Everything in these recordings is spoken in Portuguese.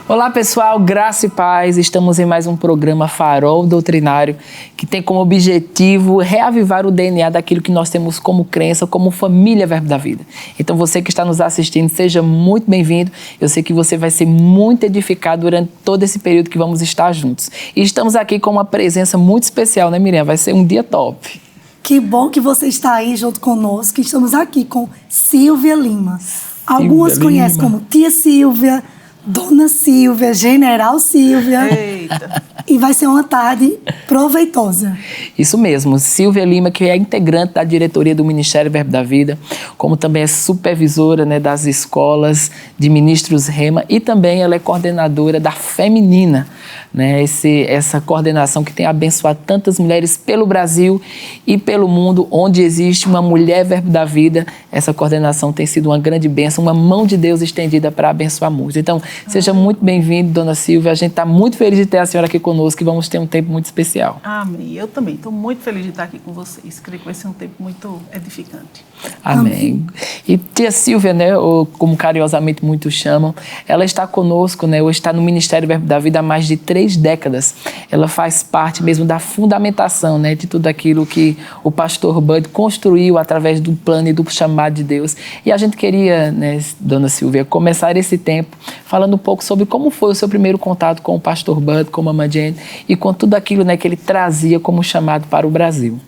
Olá pessoal, graça e paz, estamos em mais um programa Farol Doutrinário que tem como objetivo reavivar o DNA daquilo que nós temos como crença, como família Verbo da Vida. Então você que está nos assistindo, seja muito bem-vindo, eu sei que você vai ser muito edificado durante todo esse período que vamos estar juntos. E estamos aqui com uma presença muito especial, né Miriam? Vai ser um dia top. Que bom que você está aí junto conosco, estamos aqui com Silvia Lima. Algumas conhecem como Tia Silvia, Dona Silvia, General Silvia. Eita. E vai ser uma tarde proveitosa. Isso mesmo, Silvia Lima, que é integrante da diretoria do Ministério Verbo da Vida, como também é supervisora, né, das escolas de ministros Rema e também ela é coordenadora da Feminina, né, essa coordenação que tem abençoado tantas mulheres pelo Brasil e pelo mundo, onde existe uma mulher Verbo da Vida. Essa coordenação tem sido uma grande bênção, uma mão de Deus estendida para abençoar muitos. Então, seja muito bem-vindo, Dona Silvia. A gente está muito feliz de ter a senhora aqui conosco e vamos ter um tempo muito especial. Amém. Eu também estou muito feliz de estar aqui com vocês. Creio que vai ser um tempo muito edificante. Amém. E tia Silvia, né, ou como carinhosamente muitos chamam, ela está conosco, né, ou está no Ministério Verbo da Vida há mais de 3 décadas. Ela faz parte mesmo da fundamentação, né, de tudo aquilo que o pastor Bud construiu através do plano e do chamado de Deus. E a gente queria, né, Dona Silvia, começar esse tempo falando um pouco sobre como foi o seu primeiro contato com o pastor Bud, com a Mama Jane, e com tudo aquilo, né, que ele trazia como chamado para o Brasil.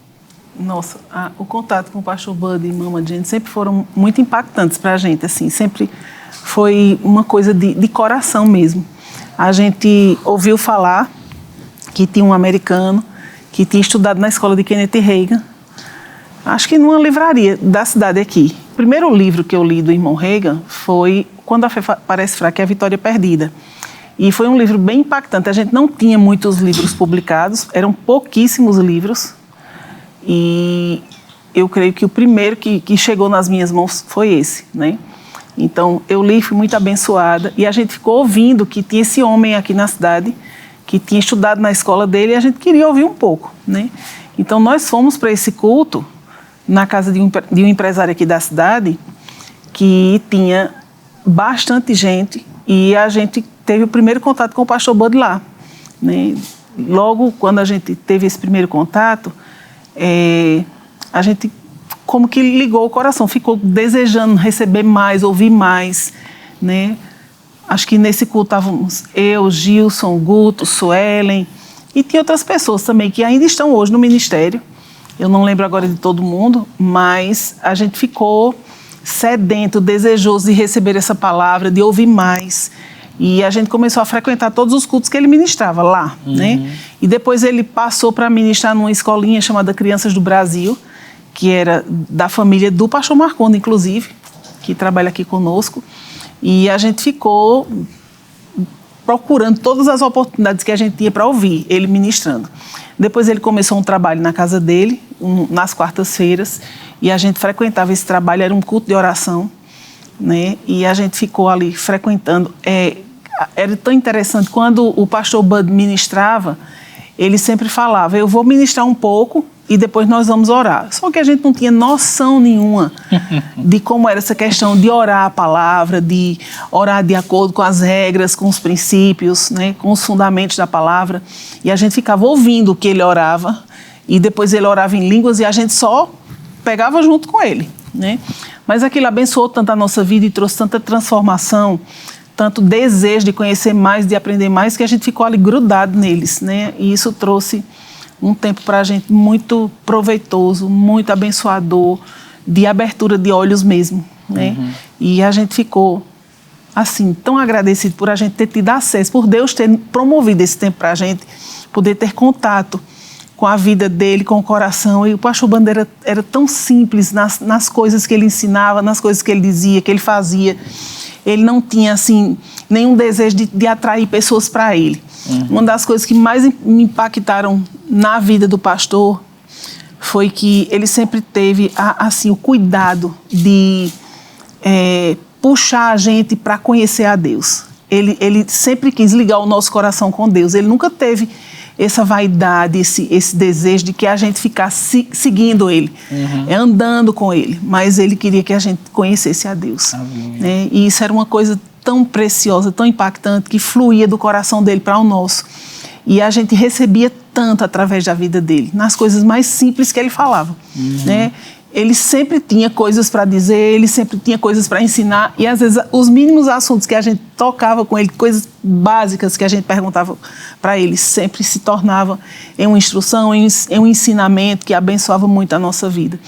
Nossa, o contato com o pastor Bud e Mama Jane sempre foram muito impactantes para a gente, assim, sempre foi uma coisa de coração mesmo. A gente ouviu falar que tinha um americano que tinha estudado na escola de Kenneth Hagin, acho que numa livraria da cidade aqui. O primeiro livro que eu li do irmão Hagin foi Quando a Fé Parece Fraca, é a Vitória Perdida. E foi um livro bem impactante. A gente não tinha muitos livros publicados, eram pouquíssimos livros. E eu creio que o primeiro que chegou nas minhas mãos foi esse, né? Então, eu li, fui muito abençoada. E a gente ficou ouvindo que tinha esse homem aqui na cidade, que tinha estudado na escola dele, e a gente queria ouvir um pouco, né? Então, nós fomos para esse culto na casa de um empresário aqui da cidade, que tinha bastante gente, e a gente teve o primeiro contato com o pastor Bud lá, né? Logo, quando a gente teve esse primeiro contato, a gente como que ligou o coração, ficou desejando receber mais, ouvir mais, né? Acho que nesse culto estávamos eu, Gilson, Guto, Suelen, e tinha outras pessoas também que ainda estão hoje no ministério. Eu não lembro agora de todo mundo, mas a gente ficou sedento, desejoso de receber essa palavra, de ouvir mais. E a gente começou a frequentar todos os cultos que ele ministrava lá, né? E depois ele passou para ministrar numa escolinha chamada Crianças do Brasil, que era da família do pastor Marconda, inclusive, que trabalha aqui conosco. E a gente ficou procurando todas as oportunidades que a gente tinha para ouvir ele ministrando. Depois ele começou um trabalho na casa dele, nas quartas-feiras, e a gente frequentava esse trabalho, era um culto de oração, né? E a gente ficou ali frequentando. Era tão interessante, quando o pastor Bud ministrava, ele sempre falava, eu vou ministrar um pouco e depois nós vamos orar. Só que a gente não tinha noção nenhuma de como era essa questão de orar a palavra, de orar de acordo com as regras, com os princípios, né, com os fundamentos da palavra. E a gente ficava ouvindo o que ele orava, e depois ele orava em línguas e a gente só pegava junto com ele, né? Mas aquilo abençoou tanto a nossa vida e trouxe tanta transformação, tanto desejo de conhecer mais, de aprender mais, que a gente ficou ali grudado neles, né? E isso trouxe um tempo para a gente muito proveitoso, muito abençoador, de abertura de olhos mesmo, né? E a gente ficou, assim, tão agradecido por a gente ter tido acesso, por Deus ter promovido esse tempo para a gente poder ter contato com a vida dele, com o coração. E o pastor Bandeira era tão simples nas coisas que ele ensinava, nas coisas que ele dizia, que ele fazia. Ele não tinha, assim, nenhum desejo de atrair pessoas para ele. Uma das coisas que mais me impactaram na vida do pastor foi que ele sempre teve, assim, o cuidado de puxar a gente para conhecer a Deus. Ele sempre quis ligar o nosso coração com Deus. Ele nunca teve essa vaidade, esse desejo de que a gente ficasse seguindo ele, andando com ele, mas ele queria que a gente conhecesse a Deus. Né? E isso era uma coisa tão preciosa, tão impactante, que fluía do coração dele para o nosso. E a gente recebia tanto através da vida dele, nas coisas mais simples que ele falava. Né? Ele sempre tinha coisas para dizer, ele sempre tinha coisas para ensinar, e às vezes os mínimos assuntos que a gente tocava com ele, coisas básicas que a gente perguntava para ele, sempre se tornava em uma instrução, em um ensinamento que abençoava muito a nossa vida.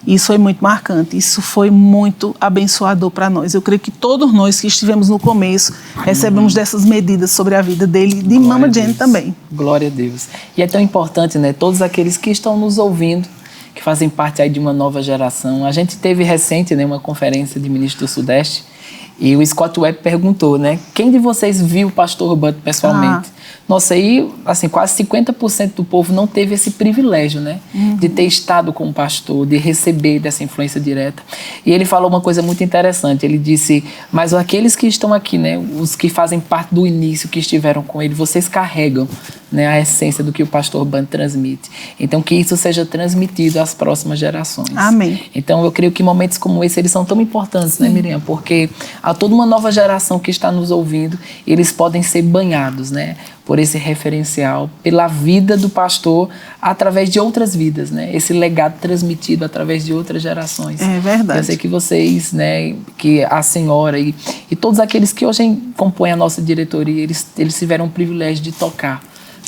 Isso foi muito marcante, isso foi muito abençoador para nós. Eu creio que todos nós que estivemos no começo recebemos dessas medidas sobre a vida dele e de Mama Jenny também. Glória a Deus. E é tão importante, né? Todos aqueles que estão nos ouvindo, que fazem parte aí de uma nova geração. A gente teve recente, né, uma conferência de ministros do Sudeste, e o Scott Webb perguntou, né, quem de vocês viu o pastor Bud pessoalmente? Nossa, aí, assim, quase 50% do povo não teve esse privilégio, né, de ter estado com o pastor, de receber dessa influência direta. E ele falou uma coisa muito interessante, ele disse, mas aqueles que estão aqui, né, os que fazem parte do início, que estiveram com ele, vocês carregam, né, a essência do que o pastor Bud transmite. Então, que isso seja transmitido às próximas gerações. Amém. Então, eu creio que momentos como esse, eles são tão importantes, né, Miriam? Porque há toda uma nova geração que está nos ouvindo, e eles podem ser banhados, né, por esse referencial, pela vida do pastor, através de outras vidas, né? Esse legado transmitido através de outras gerações. É verdade. Eu sei que vocês, né, que a senhora e todos aqueles que hoje compõem a nossa diretoria, eles tiveram o privilégio de tocar,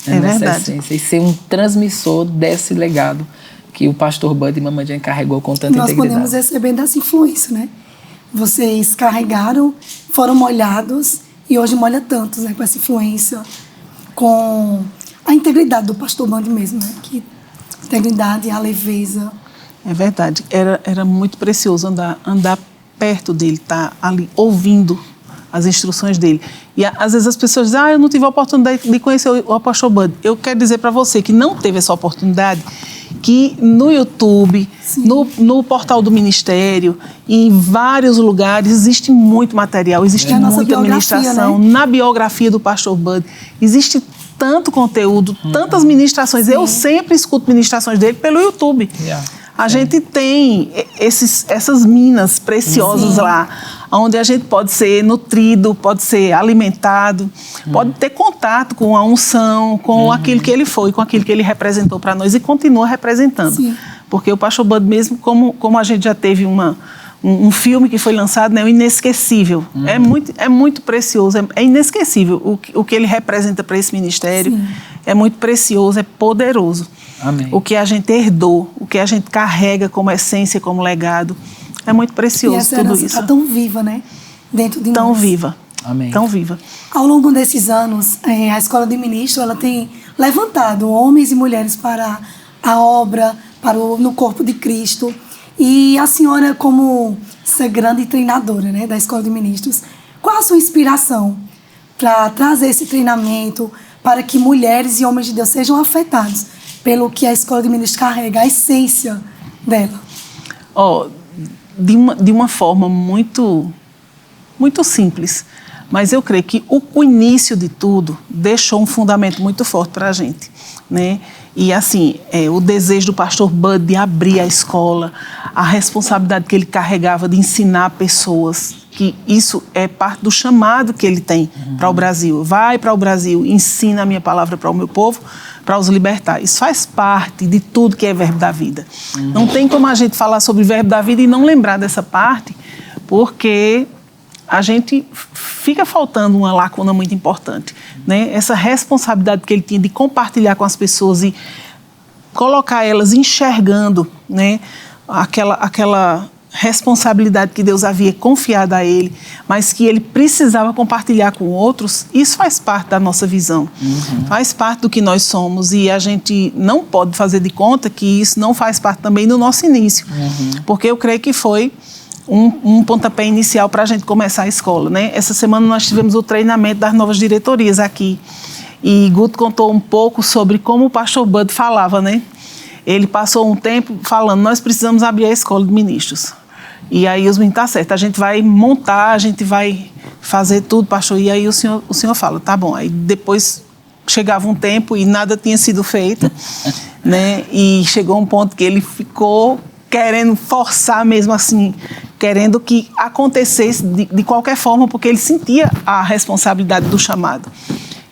né, nessa essência, e ser um transmissor desse legado que o pastor Bud e Mama Jenny carregou com tanta integridade. Nós podemos receber dessa influência, né? Vocês carregaram, foram molhados e hoje molha tantos, né, com essa influência, com a integridade do pastor Bud mesmo, né? Que integridade, a leveza. É verdade. Era muito precioso andar perto dele, estar ali ouvindo as instruções dele. E às vezes as pessoas dizem, eu não tive a oportunidade de conhecer o pastor Bud. Eu quero dizer para você que não teve essa oportunidade, que no YouTube, no portal do ministério, em vários lugares, existe muito material, existe muita ministração, né? Na biografia do pastor Bud, existe tanto conteúdo, tantas ministrações. Eu sempre escuto ministrações dele pelo YouTube. A gente tem essas minas preciosas lá, onde a gente pode ser nutrido, pode ser alimentado, pode ter contato com a unção, com aquilo que ele foi, com aquilo que ele representou para nós e continua representando. Sim. Porque o pastor Bud mesmo, como a gente já teve um filme que foi lançado, né, o Inesquecível. É muito precioso, é inesquecível o que ele representa para esse ministério. Sim. É muito precioso, é poderoso. Amém. O que a gente herdou, o que a gente carrega como essência, como legado, é muito precioso. E essa tudo herança isso. está tão viva, né? Dentro de nós. Tão viva. Amém. Tão viva. Ao longo desses anos, a Escola de Ministro, ela tem levantado homens e mulheres para a obra, no corpo de Cristo. E a senhora, como essa grande treinadora, né, da Escola de Ministros, qual a sua inspiração para trazer esse treinamento para que mulheres e homens de Deus sejam afetados pelo que a Escola de Ministros carrega, a essência dela? De uma forma muito, muito simples, mas eu creio que o início de tudo deixou um fundamento muito forte para a gente, né? E assim, o desejo do pastor Bud de abrir a escola, a responsabilidade que ele carregava de ensinar pessoas, que isso é parte do chamado que ele tem para o Brasil. Vai para o Brasil, ensina a minha palavra para o meu povo, para os libertar. Isso faz parte de tudo que é Verbo da Vida. Não tem como a gente falar sobre Verbo da Vida e não lembrar dessa parte, porque a gente fica faltando uma lacuna muito importante, né? Essa responsabilidade que ele tinha de compartilhar com as pessoas e colocar elas enxergando, né, aquela responsabilidade que Deus havia confiado a ele, mas que ele precisava compartilhar com outros. Isso faz parte da nossa visão, faz parte do que nós somos, e a gente não pode fazer de conta que isso não faz parte também do nosso início, porque eu creio que foi um pontapé inicial para a gente começar a escola, né? Essa semana nós tivemos o treinamento das novas diretorias aqui, e Guto contou um pouco sobre como o pastor Bud falava, né? Ele passou um tempo falando, nós precisamos abrir a escola de ministros. E aí os meninos, tá certo, a gente vai montar, a gente vai fazer tudo, pastor. E aí o senhor fala, tá bom. Aí depois chegava um tempo e nada tinha sido feito, né? E chegou um ponto que ele ficou querendo forçar mesmo assim, querendo que acontecesse de qualquer forma, porque ele sentia a responsabilidade do chamado.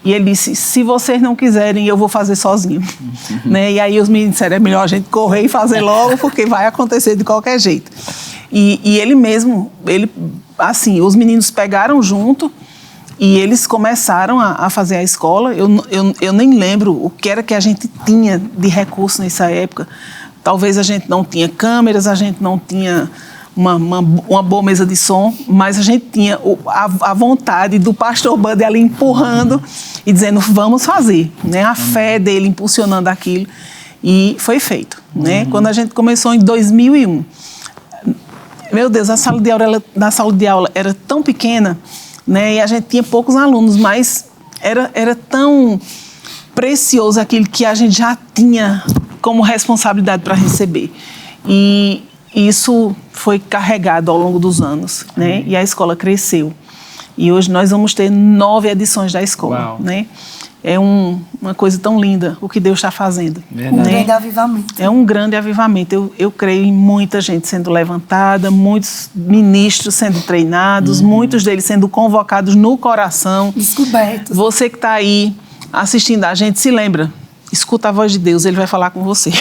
E ele disse, se vocês não quiserem, eu vou fazer sozinho. Né? E aí os meninos disseram, é melhor a gente correr e fazer logo, porque vai acontecer de qualquer jeito. E ele mesmo, assim, os meninos pegaram junto e eles começaram a fazer a escola. Eu nem lembro o que era que a gente tinha de recurso nessa época. Talvez a gente não tinha câmeras, a gente não tinha uma boa mesa de som, mas a gente tinha a vontade do pastor Buddy ali empurrando e dizendo, vamos fazer, né? A fé dele impulsionando aquilo, e foi feito, né? Quando a gente começou em 2001, meu Deus, a sala de aula era tão pequena, né? E a gente tinha poucos alunos, mas era tão precioso aquilo que a gente já tinha como responsabilidade para receber. E isso foi carregado ao longo dos anos, né? E a escola cresceu. E hoje nós vamos ter 9 edições da escola, né? É uma coisa tão linda o que Deus está fazendo. Verdade. Um grande avivamento. É um grande avivamento. Eu creio em muita gente sendo levantada, muitos ministros sendo treinados, muitos deles sendo convocados no coração. Descobertos. Você que está aí assistindo a gente, se lembra, escuta a voz de Deus, Ele vai falar com você.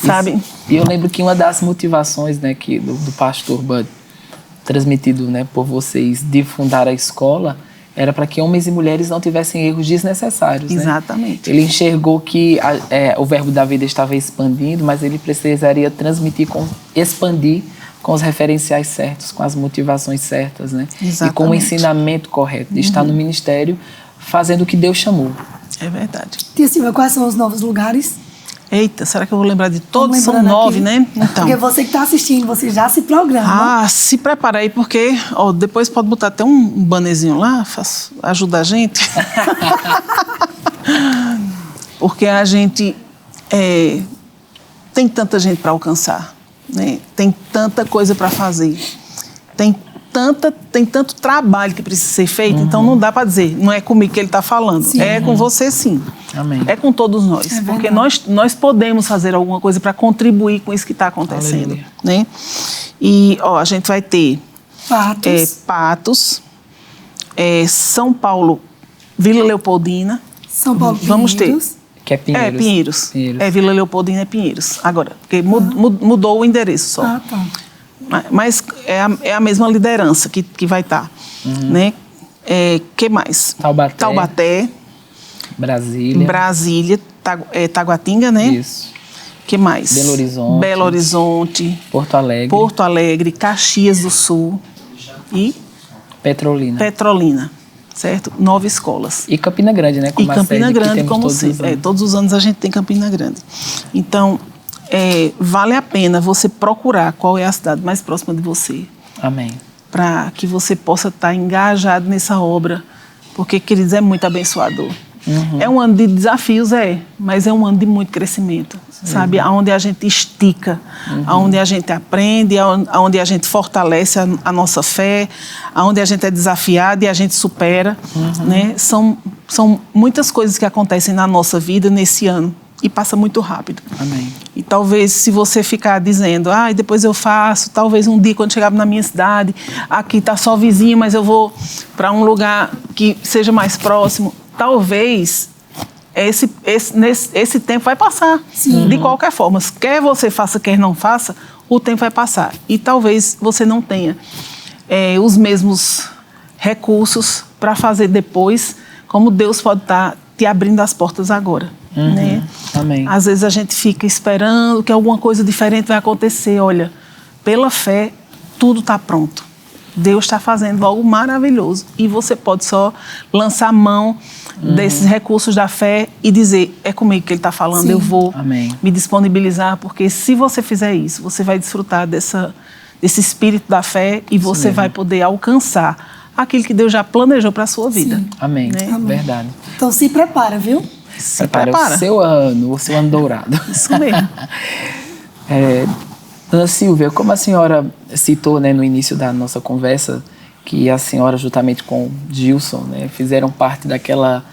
Sabe? E eu lembro que uma das motivações, né, do pastor Buddy, transmitido, né, por vocês, de fundar a escola, era para que homens e mulheres não tivessem erros desnecessários. Exatamente. Né? Ele enxergou que o verbo da vida estava expandindo, mas ele precisaria expandir com os referenciais certos, com as motivações certas, né? Exatamente. E com o ensinamento correto, de estar no ministério fazendo o que Deus chamou. É verdade. Tia Silvia, quais são os novos lugares? Eita, será que eu vou lembrar de todos? São 9, né? Então. Porque você que está assistindo, você já se programa. Se prepara aí, porque depois pode botar até um bannerzinho lá, ajuda a gente. Porque a gente tem tanta gente para alcançar, né? Tem tanta coisa para fazer, tem tanto trabalho que precisa ser feito, então não dá para dizer, não é comigo que ele está falando, sim, é com você sim. Amém. É com todos nós, porque nós podemos fazer alguma coisa para contribuir com isso que está acontecendo. Né? E a gente vai ter Patos, São Paulo, Vila Leopoldina. São Paulo, vamos Pinheiros. ter. Que é Pinheiros. Pinheiros. Vila Leopoldina é Pinheiros. Agora, porque mudou o endereço só. Tá. Mas é a mesma liderança que vai estar. Né? Que mais? Taubaté. Brasília. Taguatinga, né? Isso. Que mais? Belo Horizonte. Porto Alegre. Caxias do Sul. E? Petrolina. Certo? 9 escolas. E Campina Grande, né? Como Campina Grande, como sempre. Todos os anos a gente tem Campina Grande. Então, vale a pena você procurar qual é a cidade mais próxima de você. Amém. Para que você possa estar engajado nessa obra, porque, queridos, é muito abençoador. É um ano de desafios, mas é um ano de muito crescimento, sabe? Onde a gente estica, onde a gente aprende, onde a gente fortalece a nossa fé, onde a gente é desafiado e a gente supera, né? São muitas coisas que acontecem na nossa vida nesse ano e passa muito rápido. Amém. E talvez, se você ficar dizendo, depois eu faço, talvez um dia quando chegar na minha cidade, aqui está só vizinho, mas eu vou para um lugar que seja mais próximo. Talvez esse tempo vai passar. Sim. De qualquer forma. Quer você faça, quer não faça, o tempo vai passar. E talvez você não tenha os mesmos recursos para fazer depois, como Deus pode estar te abrindo as portas agora. Né? Amém. Às vezes a gente fica esperando que alguma coisa diferente vai acontecer. Olha, pela fé, tudo está pronto. Deus está fazendo algo maravilhoso e você pode só lançar mão desses recursos da fé e dizer, é comigo que Ele está falando, sim, eu vou me disponibilizar, porque se você fizer isso, você vai desfrutar desse espírito da fé e você vai poder alcançar aquilo que Deus já planejou para a sua vida. Sim. Amém. Né? Amém. Verdade. Então se prepara, viu? Se prepara. O seu ano dourado. Isso mesmo. Dona Silvia, como a senhora citou, né, no início da nossa conversa, que a senhora, juntamente com Gilson, né, fizeram parte daquela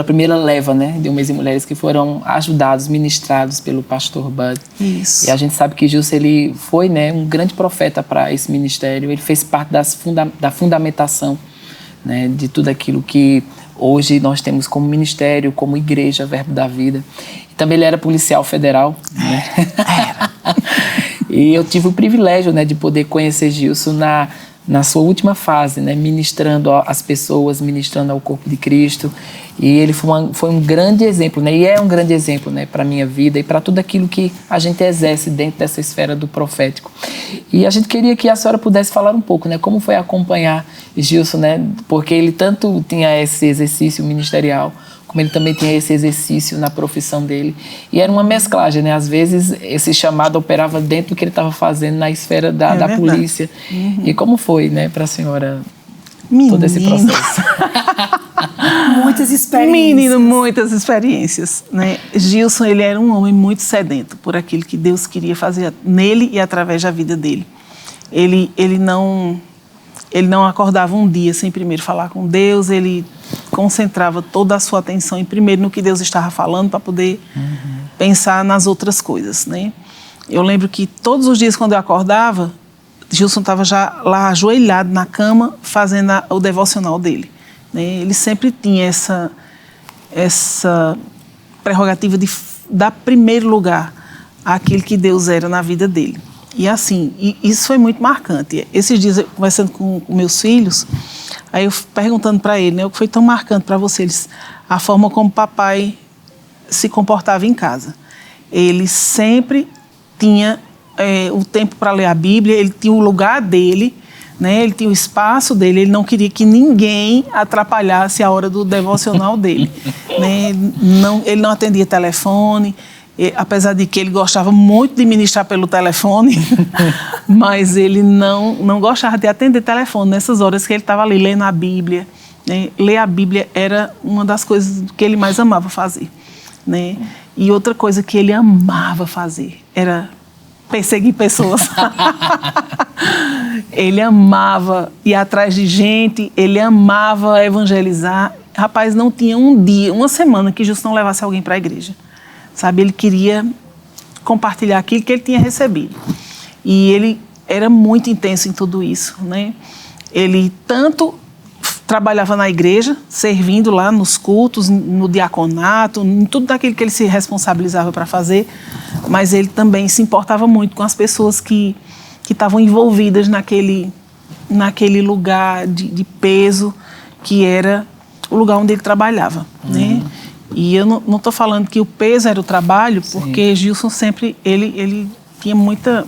primeira leva, né, de homens e mulheres que foram ajudados, ministrados pelo pastor Bud. Isso. E a gente sabe que Gilson, ele foi, né, um grande profeta para esse ministério. Ele fez parte da fundamentação, né, de tudo aquilo que hoje nós temos como ministério, como igreja, Verbo da Vida. E também ele era policial federal, né? Era. E eu tive o privilégio, né, de poder conhecer Gilson na sua última fase, né, ministrando às pessoas, ministrando ao corpo de Cristo. E ele foi um grande exemplo, né, e é um grande exemplo, né, para a minha vida e para tudo aquilo que a gente exerce dentro dessa esfera do profético. E a gente queria que a senhora pudesse falar um pouco, né, como foi acompanhar Gilson, né, porque ele tanto tinha esse exercício ministerial, como ele também tinha esse exercício na profissão dele. E era uma mesclagem, né? Às vezes, esse chamado operava dentro do que ele estava fazendo na esfera da polícia. Uhum. E como foi, né, para a senhora, todo esse processo? Muitas experiências. Menino, muitas experiências, né? Gilson, ele era um homem muito sedento por aquilo que Deus queria fazer nele e através da vida dele. Ele não acordava um dia sem primeiro falar com Deus, ele concentrava toda a sua atenção primeiro no que Deus estava falando para poder pensar nas outras coisas, né? Eu lembro que todos os dias quando eu acordava, Gilson estava já lá ajoelhado na cama fazendo o devocional dele, né? Ele sempre tinha essa prerrogativa de dar primeiro lugar àquilo que Deus era na vida dele. E assim, isso foi muito marcante. Esses dias, eu conversando com meus filhos, aí eu perguntando para ele, né, o que foi tão marcante para vocês? A forma como papai se comportava em casa. Ele sempre tinha o tempo para ler a Bíblia, ele tinha o lugar dele, né, ele tinha o espaço dele, ele não queria que ninguém atrapalhasse a hora do devocional dele. Né? Ele não atendia telefone, apesar de que ele gostava muito de ministrar pelo telefone, mas ele não gostava de atender telefone nessas horas que ele estava ali lendo a Bíblia. Né? Ler a Bíblia era uma das coisas que ele mais amava fazer. Né? E outra coisa que ele amava fazer era perseguir pessoas. Ele amava ir atrás de gente, ele amava evangelizar. Rapaz, não tinha um dia, uma semana que Gilson não levasse alguém para a igreja. Sabe, ele queria compartilhar aquilo que ele tinha recebido. E ele era muito intenso em tudo isso, né? Ele tanto trabalhava na igreja, servindo lá nos cultos, no diaconato, em tudo daquilo que ele se responsabilizava para fazer, mas ele também se importava muito com as pessoas que estavam envolvidas naquele lugar de peso, que era o lugar onde ele trabalhava, né? E eu não estou falando que o peso era o trabalho, porque Gilson sempre, ele tinha muito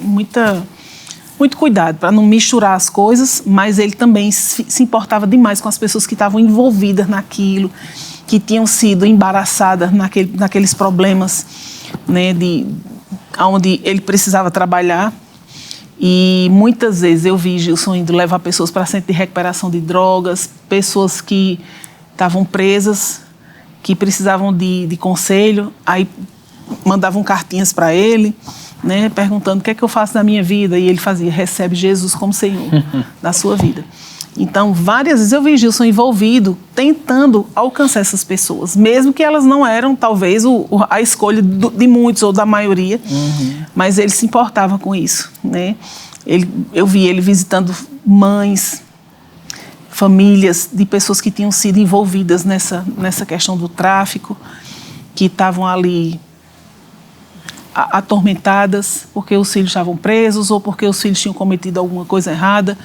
cuidado para não misturar as coisas, mas ele também se importava demais com as pessoas que estavam envolvidas naquilo, que tinham sido embaraçadas naqueles problemas, né, onde ele precisava trabalhar. E muitas vezes eu vi Gilson indo levar pessoas para centro de recuperação de drogas, pessoas que estavam presas, que precisavam de conselho, aí mandavam cartinhas para ele, né, perguntando o que é que eu faço na minha vida, e ele fazia, recebe Jesus como Senhor da sua vida. Então, várias vezes eu vi Gilson envolvido, tentando alcançar essas pessoas, mesmo que elas não eram, talvez, a escolha de muitos ou da maioria, mas ele se importava com isso, né? Eu vi ele visitando mães, famílias de pessoas que tinham sido envolvidas nessa questão do tráfico, que estavam ali atormentadas porque os filhos estavam presos ou porque os filhos tinham cometido alguma coisa errada.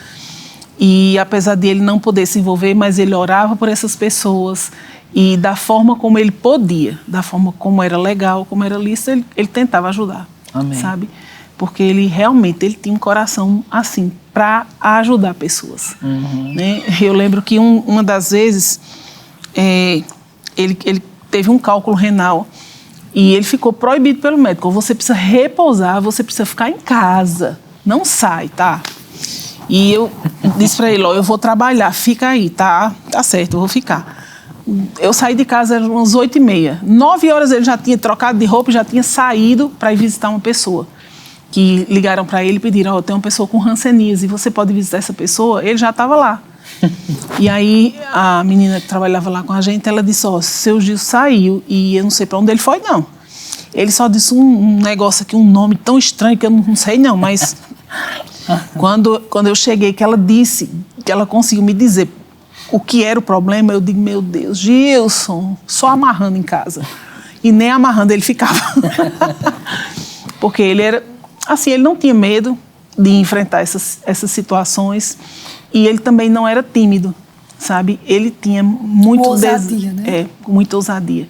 E apesar de ele não poder se envolver, mas ele orava por essas pessoas e da forma como ele podia, da forma como era legal, como era lícito, ele tentava ajudar. Amém. Sabe? Porque ele realmente tinha um coração assim, para ajudar pessoas. Né? Eu lembro que uma das vezes ele teve um cálculo renal e ele ficou proibido pelo médico. Você precisa repousar, você precisa ficar em casa, não sai, tá? E eu disse para ele, eu vou trabalhar, fica aí, tá? Tá certo, eu vou ficar. Eu saí de casa, eram umas 8h30. 9 horas ele já tinha trocado de roupa, já tinha saído para ir visitar uma pessoa. Que ligaram para ele e pediram, tem uma pessoa com hanseníase, você pode visitar essa pessoa? Ele já estava lá. E aí a menina que trabalhava lá com a gente, ela disse, ó, seu Gil saiu e eu não sei para onde ele foi, não. Ele só disse um negócio aqui, um nome tão estranho que eu não sei não, mas quando eu cheguei, que ela disse, que ela conseguiu me dizer o que era o problema, eu digo, meu Deus, Gilson, só amarrando em casa. E nem amarrando ele ficava. Porque ele era, assim, ele não tinha medo de enfrentar essas situações e ele também não era tímido, sabe? Ele tinha muito ousadia, né? Muita ousadia.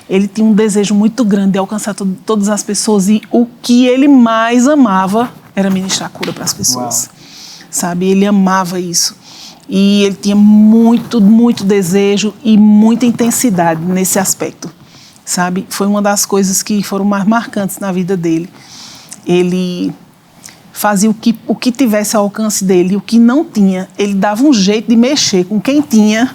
Ele tinha um desejo muito grande de alcançar todas as pessoas e o que ele mais amava era ministrar cura para as pessoas. Uau. Sabe? Ele amava isso. E ele tinha muito, muito desejo e muita intensidade nesse aspecto, sabe? Foi uma das coisas que foram mais marcantes na vida dele. Ele fazia o que tivesse ao alcance dele, o que não tinha, ele dava um jeito de mexer com quem tinha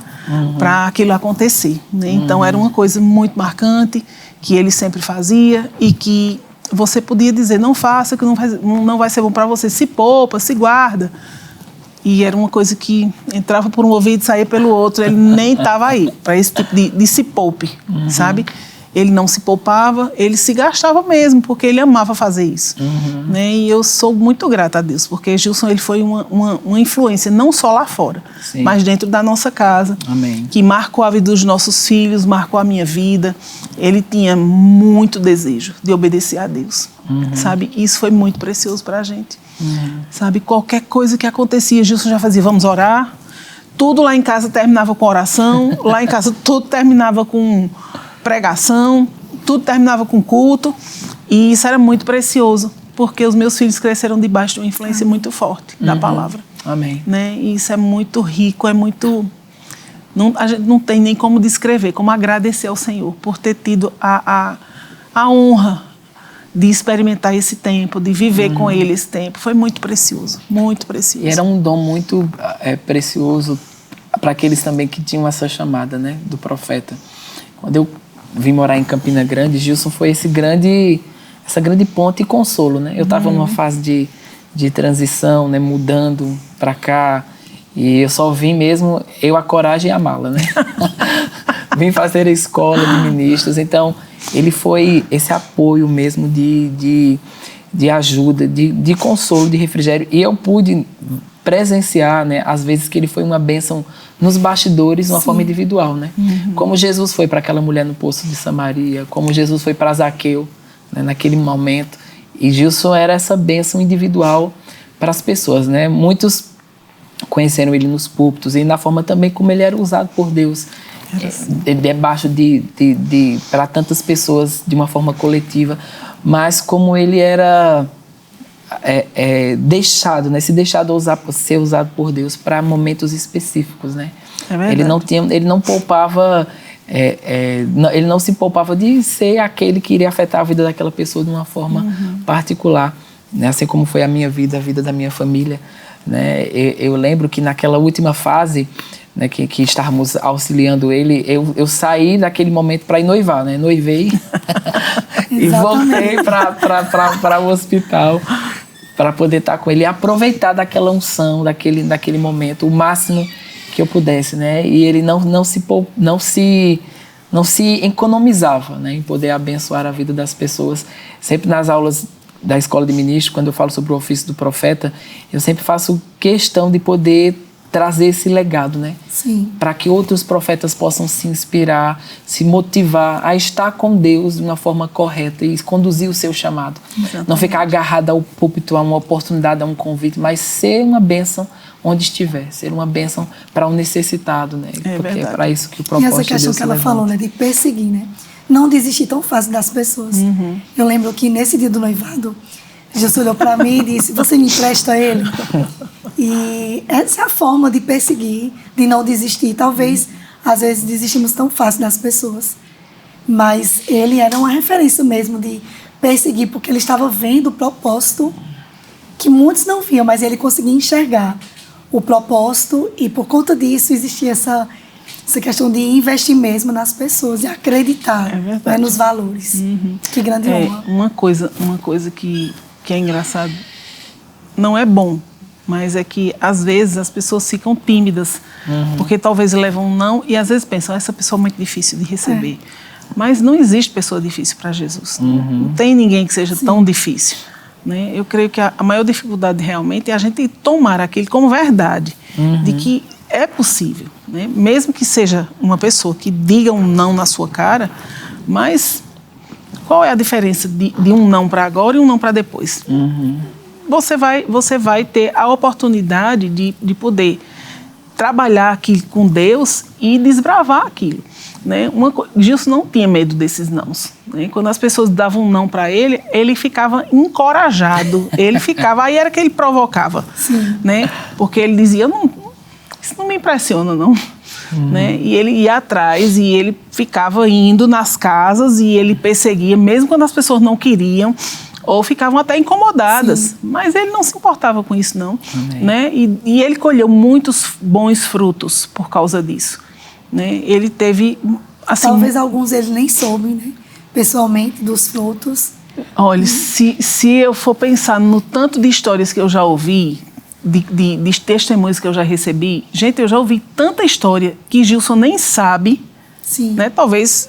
para aquilo acontecer, né? Então era uma coisa muito marcante que ele sempre fazia e que você podia dizer, não faça, que não vai ser bom para você, se poupa, se guarda. E era uma coisa que entrava por um ouvido e saía pelo outro, ele nem estava aí para esse tipo de se poupe, sabe? Ele não se poupava, ele se gastava mesmo, porque ele amava fazer isso. Né? E eu sou muito grata a Deus, porque Gilson ele foi uma influência, não só lá fora, sim, mas dentro da nossa casa. Amém. Que marcou a vida dos nossos filhos, marcou a minha vida. Ele tinha muito desejo de obedecer a Deus, sabe? Isso foi muito precioso para a gente. Sabe? Qualquer coisa que acontecia, Gilson já fazia, vamos orar. Tudo lá em casa terminava com oração, lá em casa tudo terminava com pregação, tudo terminava com culto, e isso era muito precioso, porque os meus filhos cresceram debaixo de uma influência muito forte da palavra. Amém. Né? E isso é muito rico, é muito... a gente não tem nem como descrever, como agradecer ao Senhor por ter tido a honra de experimentar esse tempo, de viver com Ele esse tempo. Foi muito precioso, muito precioso. E era um dom muito precioso para aqueles também que tinham essa chamada, né, do profeta. Quando eu vim morar em Campina Grande, Gilson foi essa grande ponte e consolo, né? Eu estava numa fase de transição, né, mudando para cá, e eu só vim mesmo, a coragem e a mala, né? Vim fazer a escola de ministros, então ele foi esse apoio mesmo de ajuda, de consolo, de refrigério, e eu pude presenciar, né, às vezes que ele foi uma bênção nos bastidores, de uma forma individual, né? Como Jesus foi para aquela mulher no poço de Samaria, como Jesus foi para Zaqueu, né, naquele momento. E Gilson era essa bênção individual para as pessoas, né? Muitos conheceram ele nos púlpitos e na forma também como ele era usado por Deus, debaixo para tantas pessoas de uma forma coletiva, mas como ele era deixado, né? Se deixado ser usado por Deus para momentos específicos, né? Ele não poupava, ele não se poupava de ser aquele que iria afetar a vida daquela pessoa de uma forma particular, né? Assim como foi a minha vida, a vida da minha família, né? Eu lembro que naquela última fase, né, que estávamos auxiliando ele, eu saí daquele momento para ir noivar, né? Noivei e voltei para o hospital para poder estar com ele e aproveitar daquela unção, daquele momento, o máximo que eu pudesse, né? E ele não se economizava, né, em poder abençoar a vida das pessoas. Sempre nas aulas da escola de ministro, quando eu falo sobre o ofício do profeta, eu sempre faço questão de poder trazer esse legado, né? Sim. Para que outros profetas possam se inspirar, se motivar a estar com Deus de uma forma correta e conduzir o seu chamado. Exatamente. Não ficar agarrado ao púlpito, a uma oportunidade, a um convite, mas ser uma bênção onde estiver, ser uma bênção para o necessitado, né? Porque é para isso que o propósito de Deus. E essa questão que ela falou, né, de perseguir, né? Não desistir tão fácil das pessoas. Eu lembro que nesse dia do noivado, Jesus olhou para mim e disse, você me empresta ele? E essa é a forma de perseguir, de não desistir. Talvez, às vezes, desistimos tão fácil das pessoas. Mas ele era uma referência mesmo de perseguir, porque ele estava vendo o propósito que muitos não viam, mas ele conseguia enxergar o propósito e, por conta disso, existia essa questão de investir mesmo nas pessoas, de acreditar, né, nos valores. Que grande honra. Uma coisa que é engraçado, não é bom, mas é que às vezes as pessoas ficam tímidas porque talvez levam um não e às vezes pensam, essa pessoa é muito difícil de receber. Mas não existe pessoa difícil para Jesus. Não tem ninguém que seja tão difícil. Né? Eu creio que a maior dificuldade realmente é a gente tomar aquilo como verdade, de que é possível, né? Mesmo que seja uma pessoa que diga um não na sua cara, mas qual é a diferença de um não para agora e um não para depois? Você vai ter a oportunidade de poder trabalhar aqui com Deus e desbravar aquilo. Né? Gilson não tinha medo desses nãos. Né? Quando as pessoas davam um não para ele, ele ficava encorajado. Aí era que ele provocava. Né? Porque ele dizia, isso não me impressiona, não. Né? E ele ia atrás e ele ficava indo nas casas e ele perseguia, mesmo quando as pessoas não queriam ou ficavam até incomodadas. Mas ele não se importava com isso, não. Né? E ele colheu muitos bons frutos por causa disso. Né? Ele teve... Assim, talvez alguns ele nem soube, né? Pessoalmente, dos frutos. Olha, se eu for pensar no tanto de histórias que eu já ouvi, de testemunhos que eu já recebi, gente, eu já ouvi tanta história que Gilson nem sabe, né? Talvez,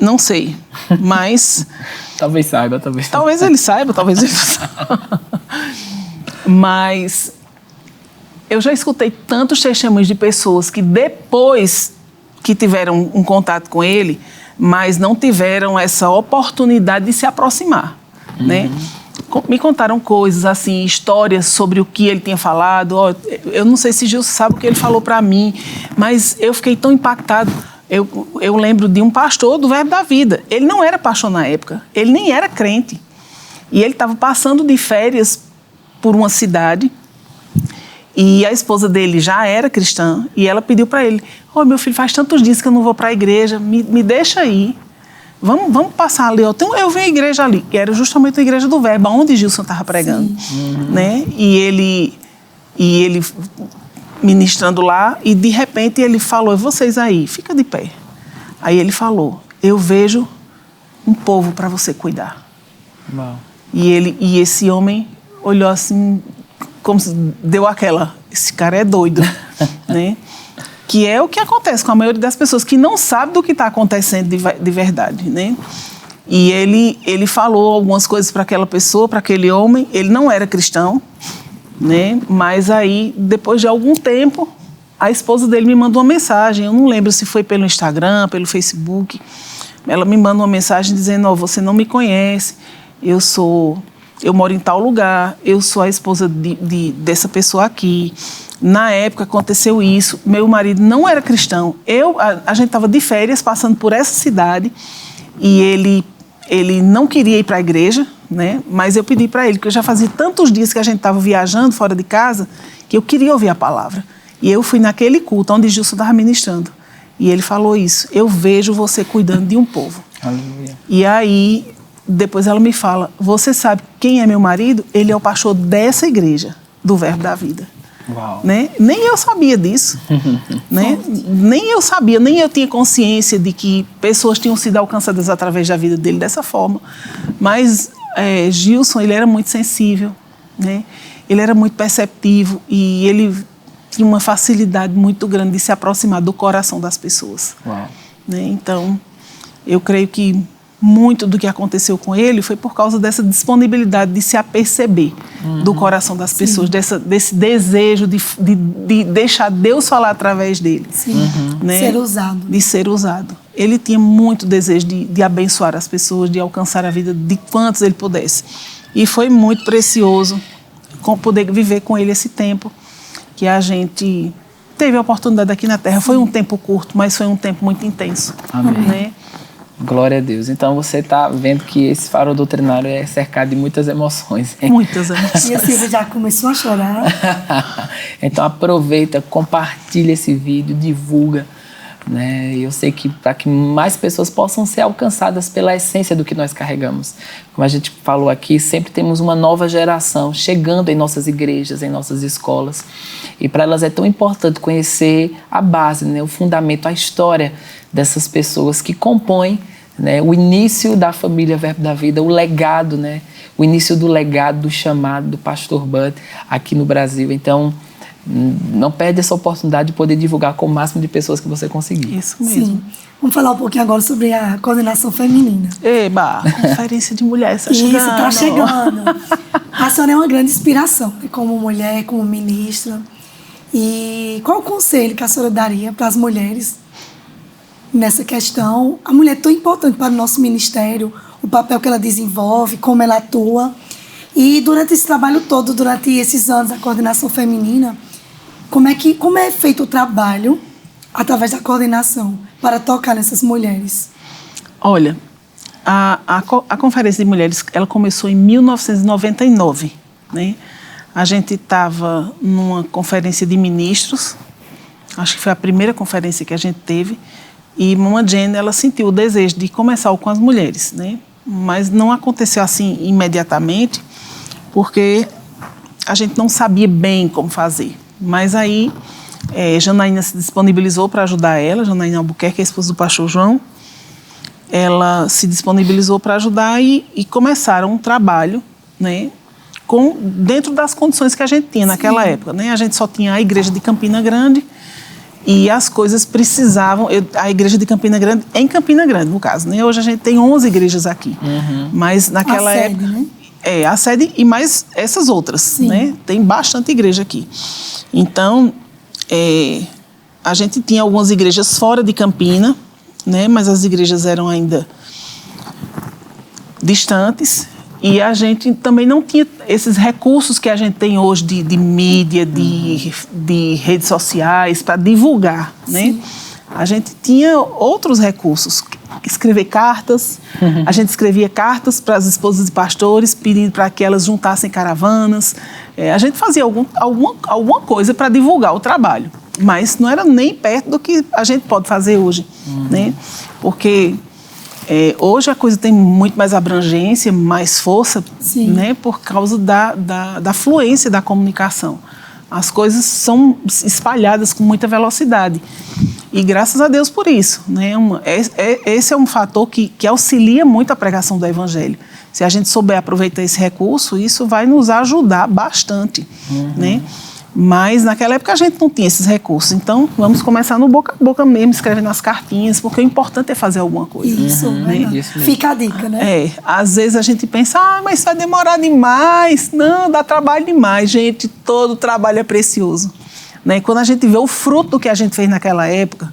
não sei, mas... Talvez saiba, talvez. Talvez ele saiba, talvez ele não saiba. Mas eu já escutei tantos testemunhos de pessoas que depois que tiveram um contato com ele, mas não tiveram essa oportunidade de se aproximar, né? Me contaram coisas, assim, histórias sobre o que ele tinha falado. Eu não sei se Gilson sabe o que ele falou para mim, mas eu fiquei tão impactado. Eu lembro de um pastor do Verbo da Vida. Ele não era pastor na época, ele nem era crente. E ele estava passando de férias por uma cidade e a esposa dele já era cristã e ela pediu para ele, meu filho, faz tantos dias que eu não vou para a igreja, me deixa aí. Vamos passar ali, eu vi a igreja ali, que era justamente a igreja do Verbo, onde Gilson estava pregando, né? E ele ministrando lá, e de repente ele falou, vocês aí, fica de pé. Aí ele falou, eu vejo um povo para você cuidar. Uau. E esse homem olhou assim, como se deu esse cara é doido, né? Que é o que acontece com a maioria das pessoas que não sabe do que está acontecendo de verdade, né? E ele falou algumas coisas para aquela pessoa, para aquele homem. Ele não era cristão, né? Mas aí, depois de algum tempo, a esposa dele me mandou uma mensagem. Eu não lembro se foi pelo Instagram, pelo Facebook. Ela me manda uma mensagem dizendo, você não me conhece, eu moro em tal lugar, eu sou a esposa dessa pessoa aqui. Na época aconteceu isso, meu marido não era cristão, a gente estava de férias passando por essa cidade e ele não queria ir para a igreja, né? Mas eu pedi para ele, porque eu já fazia tantos dias que a gente estava viajando fora de casa, que eu queria ouvir a palavra. E eu fui naquele culto onde Gilson estava ministrando. E ele falou isso, eu vejo você cuidando de um povo. Aleluia. E aí, depois ela me fala, você sabe quem é meu marido? Ele é o pastor dessa igreja, do Verbo da Vida. Uau. Né? Nem eu sabia disso. Né? Nem eu sabia, nem eu tinha consciência de que pessoas tinham sido alcançadas através da vida dele dessa forma. Mas Gilson, ele era muito sensível, né? Ele era muito perceptivo e ele tinha uma facilidade muito grande de se aproximar do coração das pessoas. Uau. Né? Então, eu creio que muito do que aconteceu com ele foi por causa dessa disponibilidade de se aperceber do coração das pessoas, desse desejo de deixar Deus falar através dele. Né? Ser usado. De ser usado. Ele tinha muito desejo de abençoar as pessoas, de alcançar a vida de quantos ele pudesse. E foi muito precioso poder viver com ele esse tempo que a gente teve a oportunidade aqui na Terra. Foi um tempo curto, mas foi um tempo muito intenso. Amém. Né? Glória a Deus. Então você está vendo que esse farol doutrinário é cercado de muitas emoções. Hein? Muitas emoções. E a Silvia já começou a chorar. Então aproveita, compartilha esse vídeo, divulga. Né? Eu sei que para que mais pessoas possam ser alcançadas pela essência do que nós carregamos. Como a gente falou aqui, sempre temos uma nova geração chegando em nossas igrejas, em nossas escolas. E para elas é tão importante conhecer a base, né? O fundamento, a história dessas pessoas que compõem, né, o início da família Verbo da Vida, o legado, né? O início do legado, do chamado do pastor Bud aqui no Brasil. Então, não perde essa oportunidade de poder divulgar com o máximo de pessoas que você conseguir. Isso mesmo. Sim. Vamos falar um pouquinho agora sobre a coordenação feminina. Eba, conferência de mulheres está chegando. Isso, está chegando. A senhora é uma grande inspiração, como mulher, como ministra. E qual o conselho que a senhora daria para as mulheres nessa questão? A mulher é tão importante para o nosso ministério, o papel que ela desenvolve, como ela atua. E durante esse trabalho todo, durante esses anos da coordenação feminina, como é feito o trabalho através da coordenação para tocar nessas mulheres? Olha, a Conferência de Mulheres, ela começou em 1999, né? A gente estava numa conferência de ministros, acho que foi a primeira conferência que a gente teve, e Mama Jane, ela sentiu o desejo de começar com as mulheres, né? Mas não aconteceu assim imediatamente, porque a gente não sabia bem como fazer. Mas aí, Janaína se disponibilizou para ajudar ela, Janaína Albuquerque, a esposa do pastor João, ela se disponibilizou para ajudar e começaram um trabalho, né, dentro das condições que a gente tinha naquela época, né? A gente só tinha a igreja de Campina Grande e as coisas precisavam... a igreja de Campina Grande, em Campina Grande, no caso, né? Hoje a gente tem 11 igrejas aqui, mas naquela época... Né? A sede e mais essas outras, né? Tem bastante igreja aqui. Então, a gente tinha algumas igrejas fora de Campina, né? Mas as igrejas eram ainda distantes e a gente também não tinha esses recursos que a gente tem hoje de mídia, de redes sociais para divulgar, né? A gente tinha outros recursos, escrever cartas, a gente escrevia cartas para as esposas de pastores, pedindo para que elas juntassem caravanas, a gente fazia alguma coisa para divulgar o trabalho, mas não era nem perto do que a gente pode fazer hoje, né? Porque hoje a coisa tem muito mais abrangência, mais força, né? Por causa da fluência da comunicação. As coisas são espalhadas com muita velocidade. E graças a Deus por isso, né? Esse é um fator que auxilia muito a pregação do Evangelho. Se a gente souber aproveitar esse recurso, isso vai nos ajudar bastante, né? Mas naquela época a gente não tinha esses recursos. Então vamos começar no boca a boca mesmo, escrevendo as cartinhas, porque o importante é fazer alguma coisa. Isso, né? Fica a dica, né? Às vezes a gente pensa, mas vai demorar demais. Não, dá trabalho demais. Gente, todo trabalho é precioso. Né? Quando a gente vê o fruto do que a gente fez naquela época,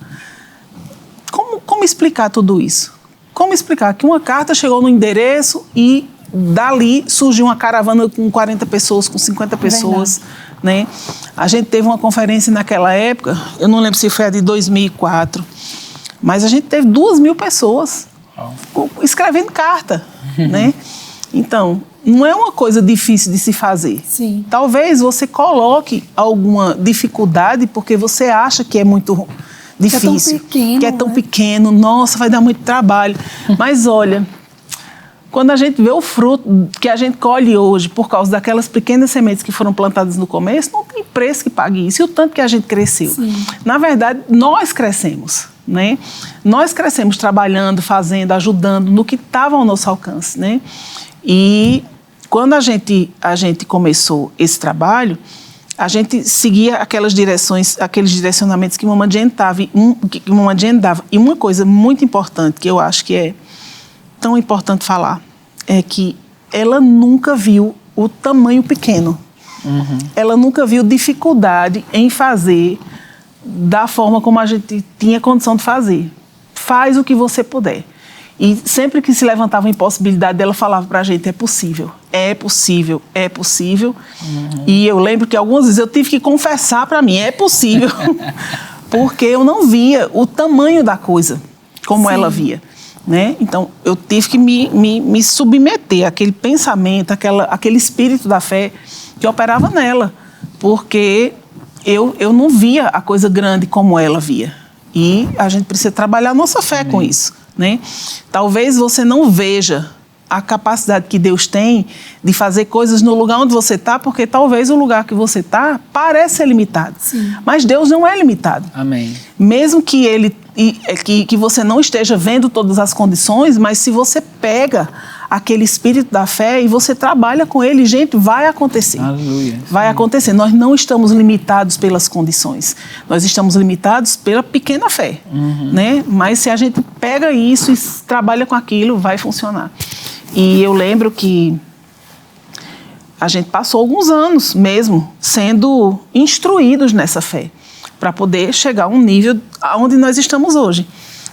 como explicar tudo isso? Como explicar que uma carta chegou no endereço e dali surgiu uma caravana com 40 pessoas, com 50 pessoas, né? A gente teve uma conferência naquela época, eu não lembro se foi a de 2004, mas a gente teve 2.000 pessoas escrevendo carta, né? Então, não é uma coisa difícil de se fazer. Sim. Talvez você coloque alguma dificuldade porque você acha que é muito difícil, que é tão pequeno, nossa, vai dar muito trabalho. Mas olha, quando a gente vê o fruto que a gente colhe hoje por causa daquelas pequenas sementes que foram plantadas no começo, não tem preço que pague isso. E o tanto que a gente cresceu. Sim. Na verdade, nós crescemos, né? Nós crescemos trabalhando, fazendo, ajudando no que estava ao nosso alcance, né? E quando a gente começou esse trabalho, a gente seguia aqueles direcionamentos que Mama Jane dava. E uma coisa muito importante, que eu acho que é tão importante falar, é que ela nunca viu o tamanho pequeno. Ela nunca viu dificuldade em fazer da forma como a gente tinha condição de fazer. Faz o que você puder. E sempre que se levantava uma impossibilidade, ela falava para a gente, é possível, é possível, é possível. E eu lembro que algumas vezes eu tive que confessar para mim, é possível, porque eu não via o tamanho da coisa como ela via, né? Então, eu tive que me submeter àquele pensamento, aquele espírito da fé que operava nela, porque eu não via a coisa grande como ela via. E a gente precisa trabalhar a nossa fé com isso, né? Talvez você não veja a capacidade que Deus tem de fazer coisas no lugar onde você está, porque talvez o lugar que você está parece ser limitado. Sim. Mas Deus não é limitado. Amém. Mesmo que você não esteja vendo todas as condições, mas se você pega aquele espírito da fé e você trabalha com ele, gente, vai acontecer. Aleluia. Vai acontecer. Nós não estamos limitados pelas condições. Nós estamos limitados pela pequena fé, né? Mas se a gente pega isso e trabalha com aquilo, vai funcionar. E eu lembro que a gente passou alguns anos mesmo sendo instruídos nessa fé para poder chegar a um nível onde nós estamos hoje.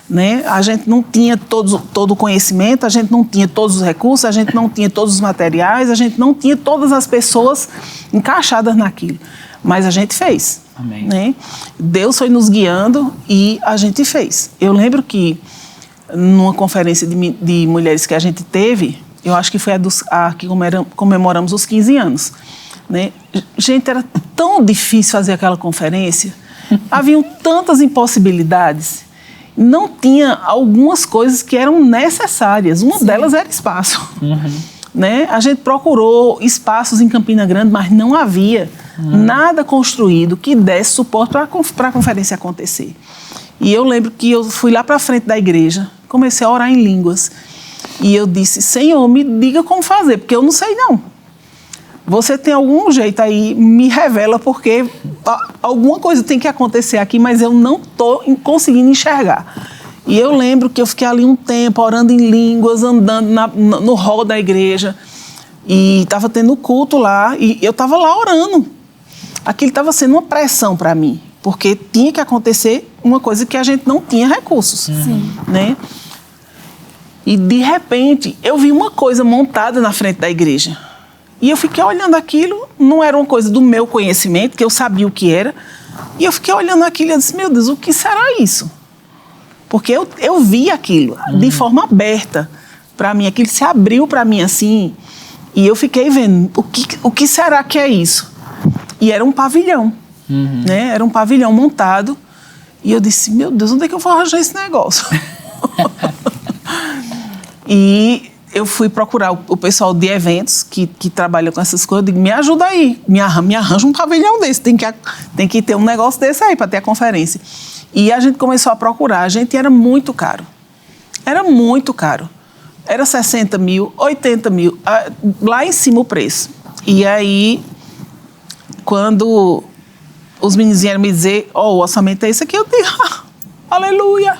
Né? A gente não tinha todo o conhecimento, a gente não tinha todos os recursos, a gente não tinha todos os materiais, a gente não tinha todas as pessoas encaixadas naquilo. Mas a gente fez. Amém. Né? Deus foi nos guiando e a gente fez. Eu lembro que numa conferência de mulheres que a gente teve, eu acho que foi a que comemoramos os 15 anos. Né? Gente, era tão difícil fazer aquela conferência, haviam tantas impossibilidades. Não tinha algumas coisas que eram necessárias. Uma delas era espaço. Né? A gente procurou espaços em Campina Grande, mas não havia nada construído que desse suporte para a conferência acontecer. E eu lembro que eu fui lá para a frente da igreja, comecei a orar em línguas. E eu disse, Senhor, me diga como fazer, porque eu não sei não. Você tem algum jeito aí, me revela, porque alguma coisa tem que acontecer aqui, mas eu não estou conseguindo enxergar. E eu lembro que eu fiquei ali um tempo orando em línguas, andando no hall da igreja, e estava tendo culto lá, e eu estava lá orando. Aquilo estava sendo uma pressão para mim, porque tinha que acontecer uma coisa que a gente não tinha recursos. Né? E, de repente, eu vi uma coisa montada na frente da igreja. E eu fiquei olhando aquilo, não era uma coisa do meu conhecimento, que eu sabia o que era. E eu fiquei olhando aquilo e disse, meu Deus, o que será isso? Porque eu vi aquilo de forma aberta para mim, aquilo se abriu para mim assim. E eu fiquei vendo, o que será que é isso? E era um pavilhão, né? Era um pavilhão montado. E eu disse, meu Deus, onde é que eu vou arranjar esse negócio? E eu fui procurar o pessoal de eventos que trabalha com essas coisas. Eu digo, me ajuda aí, me arranja um pavilhão desse. Tem que ter um negócio desse aí para ter a conferência. E a gente começou a procurar. A gente era muito caro. Era muito caro. Era 60 mil, 80 mil, lá em cima o preço. E aí, quando os meninos vieram me dizer, o orçamento é isso aqui, eu digo, aleluia.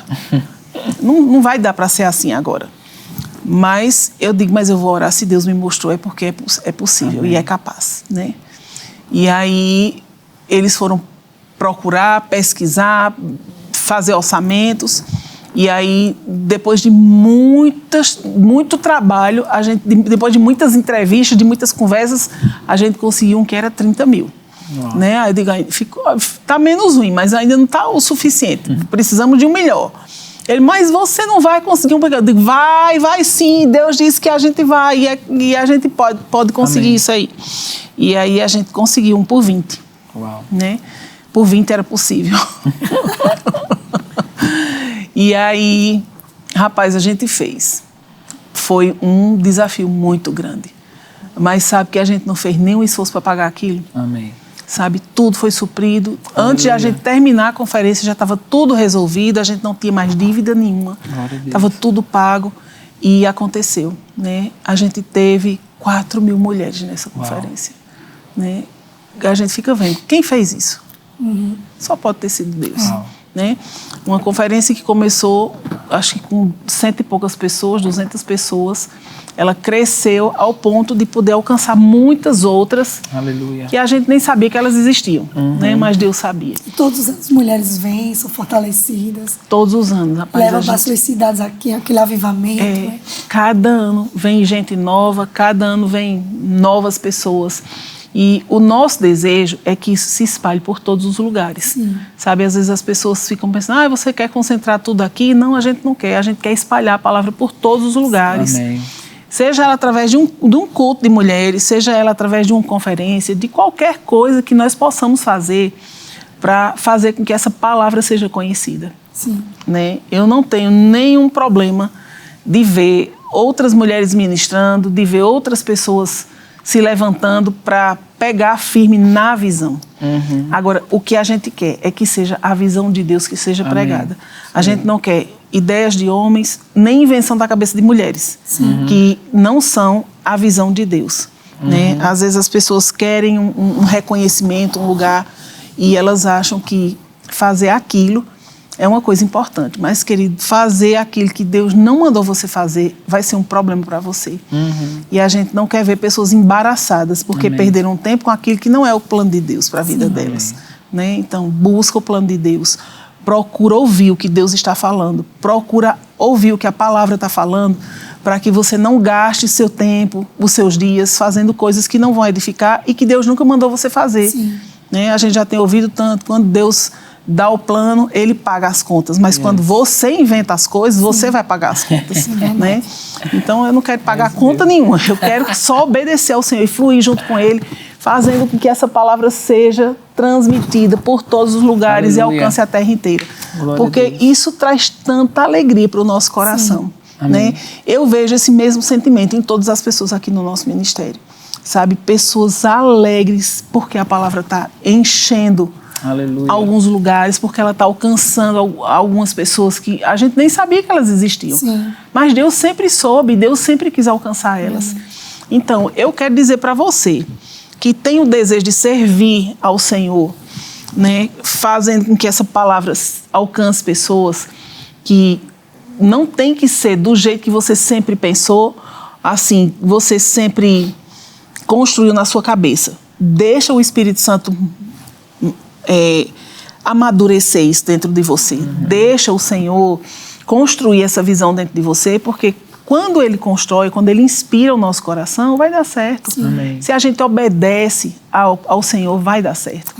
Não vai dar para ser assim agora. Mas eu digo, mas eu vou orar, se Deus me mostrou, é porque é possível. Amém. E é capaz, né? E aí eles foram procurar, pesquisar, fazer orçamentos. E aí, depois de muito trabalho, depois de muitas entrevistas, de muitas conversas, a gente conseguiu um que era 30 mil. Né? Aí eu digo, está menos ruim, mas ainda não está o suficiente. Precisamos de um melhor. Ele, mas você não vai conseguir um pequeno. Eu digo, vai sim, Deus disse que a gente vai e a gente pode conseguir. Amém. Isso aí. E aí a gente conseguiu um por 20. Uau. Né? Por 20 era possível. E aí, rapaz, a gente fez. Foi um desafio muito grande. Mas sabe que a gente não fez nenhum esforço para pagar aquilo? Amém. Sabe, tudo foi suprido. Antes de a gente terminar a conferência, já estava tudo resolvido, a gente não tinha mais dívida nenhuma. Estava tudo pago e aconteceu. Né? A gente teve 4 mil mulheres nessa conferência. Né? A gente fica vendo, quem fez isso? Só pode ter sido Deus. Né? Uma conferência que começou, acho que com 100 e poucas pessoas, 200 pessoas, ela cresceu ao ponto de poder alcançar muitas outras. Aleluia. Que a gente nem sabia que elas existiam, né? Mas Deus sabia. E todos os anos as mulheres vêm, são fortalecidas. Todos os anos, rapaz. Levam para suas cidades aqui, aquele avivamento. Né? Cada ano vem gente nova, cada ano vem novas pessoas. E o nosso desejo é que isso se espalhe por todos os lugares. Sim. Sabe, às vezes as pessoas ficam pensando, você quer concentrar tudo aqui? Não, a gente não quer. A gente quer espalhar a palavra por todos os lugares. Amém. Seja ela através de um culto de mulheres, seja ela através de uma conferência, de qualquer coisa que nós possamos fazer para fazer com que essa palavra seja conhecida. Sim. Né? Eu não tenho nenhum problema de ver outras mulheres ministrando, de ver outras pessoas se levantando para pegar firme na visão. Agora, o que a gente quer é que seja a visão de Deus que seja pregada. A gente não quer ideias de homens, nem invenção da cabeça de mulheres, que não são a visão de Deus. Né? Às vezes as pessoas querem um reconhecimento, um lugar, e elas acham que fazer aquilo é uma coisa importante. Mas, querido, fazer aquilo que Deus não mandou você fazer vai ser um problema para você. E a gente não quer ver pessoas embaraçadas porque perderam tempo com aquilo que não é o plano de Deus para a vida delas. Né? Então, busca o plano de Deus. Procura ouvir o que Deus está falando. Procura ouvir o que a palavra está falando, para que você não gaste seu tempo, os seus dias, fazendo coisas que não vão edificar e que Deus nunca mandou você fazer. Né? A gente já tem ouvido tanto, quando Deus dá o plano, Ele paga as contas. Mas quando você inventa as coisas, você vai pagar as contas. Né? Então, eu não quero pagar conta nenhuma. Eu quero só obedecer ao Senhor e fluir junto com Ele, fazendo com que essa palavra seja transmitida por todos os lugares. Aleluia. E alcance a terra inteira. Glória. Porque isso traz tanta alegria para o nosso coração. Né? Eu vejo esse mesmo sentimento em todas as pessoas aqui no nosso ministério. Sabe? Pessoas alegres porque a palavra está enchendo alguns lugares, porque ela está alcançando algumas pessoas que a gente nem sabia que elas existiam. Mas Deus sempre soube, Deus sempre quis alcançar elas. Então, eu quero dizer para você que tem o desejo de servir ao Senhor, né, fazendo com que essa palavra alcance pessoas, que não tem que ser do jeito que você sempre pensou, assim, você sempre construiu na sua cabeça. Deixa o Espírito Santo amadurecer isso dentro de você. Deixa o Senhor construir essa visão dentro de você, porque quando Ele constrói, quando Ele inspira o nosso coração, vai dar certo. Se a gente obedece ao Senhor, vai dar certo.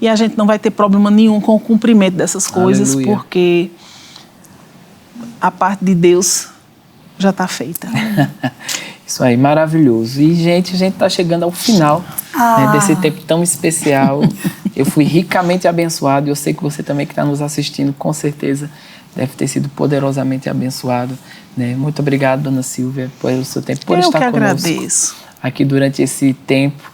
E a gente não vai ter problema nenhum com o cumprimento dessas coisas, porque a parte de Deus já está feita. Isso aí, maravilhoso. E, gente, a gente está chegando ao final desse tempo tão especial. Eu fui ricamente abençoado e eu sei que você também que está nos assistindo, com certeza, deve ter sido poderosamente abençoado. Né? Muito obrigado, dona Silvia, pelo seu tempo, por estar conosco agradeço. Aqui durante esse tempo.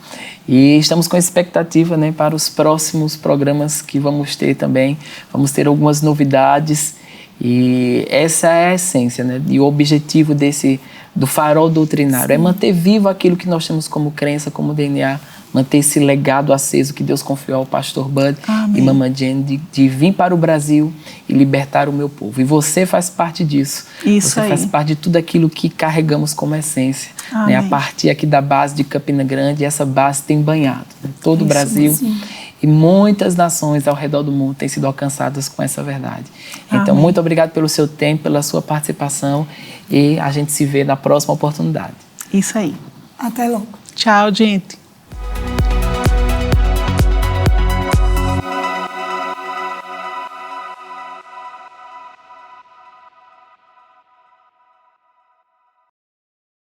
E estamos com expectativa, né, para os próximos programas que vamos ter também. Vamos ter algumas novidades. E essa é a essência, né? E o objetivo do farol doutrinário é manter vivo aquilo que nós temos como crença, como DNA, manter esse legado aceso que Deus confiou ao pastor Bud e Mama Jenny de vir para o Brasil e libertar o meu povo. E você faz parte disso. Você faz parte de tudo aquilo que carregamos como essência. Né? A partir aqui da base de Campina Grande, essa base tem banhado, né? Todo o Brasil. E muitas nações ao redor do mundo têm sido alcançadas com essa verdade. Então, muito obrigado pelo seu tempo, pela sua participação. E a gente se vê na próxima oportunidade. Isso aí. Até logo. Tchau, gente.